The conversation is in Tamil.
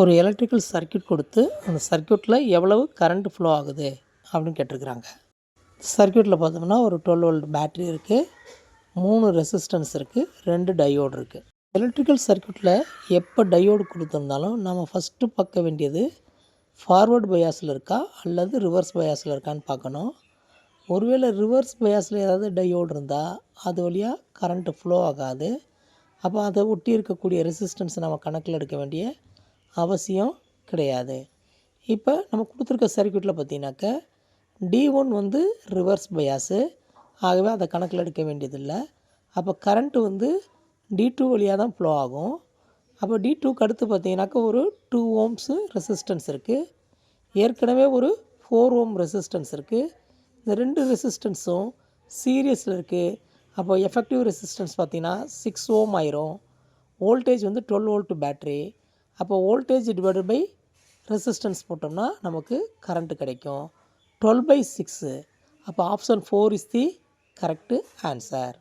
ஒரு எலக்ட்ரிக்கல் சர்க்யூட் கொடுத்து அந்த சர்க்யூட்டில் எவ்வளவு கரண்ட் ஃப்ளோ ஆகுது அப்படின்னு கேட்டிருக்கிறாங்க. சர்க்யூட்டில் பார்த்தோம்னா ஒரு 12 வோல்ட் பேட்ரி இருக்குது, 3 ரெசிஸ்டன்ஸ் இருக்குது, 2 டயோடு இருக்குது. எலக்ட்ரிக்கல் சர்க்யூட்டில் எப்போ டயோடு கொடுத்துருந்தாலும் நம்ம ஃபஸ்ட்டு பார்க்க வேண்டியது ஃபார்வர்டு பயாஸில் இருக்கா அல்லது ரிவர்ஸ் பயாஸில் இருக்கான்னு பார்க்கணும். ஒருவேளை ரிவர்ஸ் பயாஸில் ஏதாவது டயோடு இருந்தால் அது வழியாக கரண்ட்டு ஃப்ளோ ஆகாது. அப்போ அதை ஒட்டி இருக்கக்கூடிய ரெசிஸ்டன்ஸை நம்ம கணக்கில் எடுக்க வேண்டிய அவசியம் கிடையாது. இப்போ நம்ம கொடுத்துருக்க சர்க்யூட்டில் பார்த்தீங்கன்னாக்க D1 வந்து ரிவர்ஸ் பயாஸு, ஆகவே அதை கணக்கில் எடுக்க வேண்டியதில்லை. அப்போ கரண்ட்டு வந்து D2 வழியாக தான் ஃப்ளோ ஆகும். அப்போ D2க்கு அடுத்து பார்த்தீங்கன்னாக்க ஒரு 2 ஓம்ஸு ரெசிஸ்டன்ஸ் இருக்குது, ஏற்கனவே ஒரு 4 ஓம் ரெசிஸ்டன்ஸ் இருக்குது. இந்த 2 ரெசிஸ்டன்ஸும் சீரியஸில் இருக்குது. அப்போ எஃபெக்டிவ் ரெசிஸ்டன்ஸ் பார்த்திங்கன்னா 6 ஓம் ஆயிரும். வோல்டேஜ் வந்து 12 வோல்ட் பேட்ரி. அப்போ வோல்டேஜ் டிவைடட் பை ரெசிஸ்டன்ஸ் போட்டோம்னா நமக்கு கரண்ட்டு கிடைக்கும் 12/6. அப்போ option 4 is the correct answer.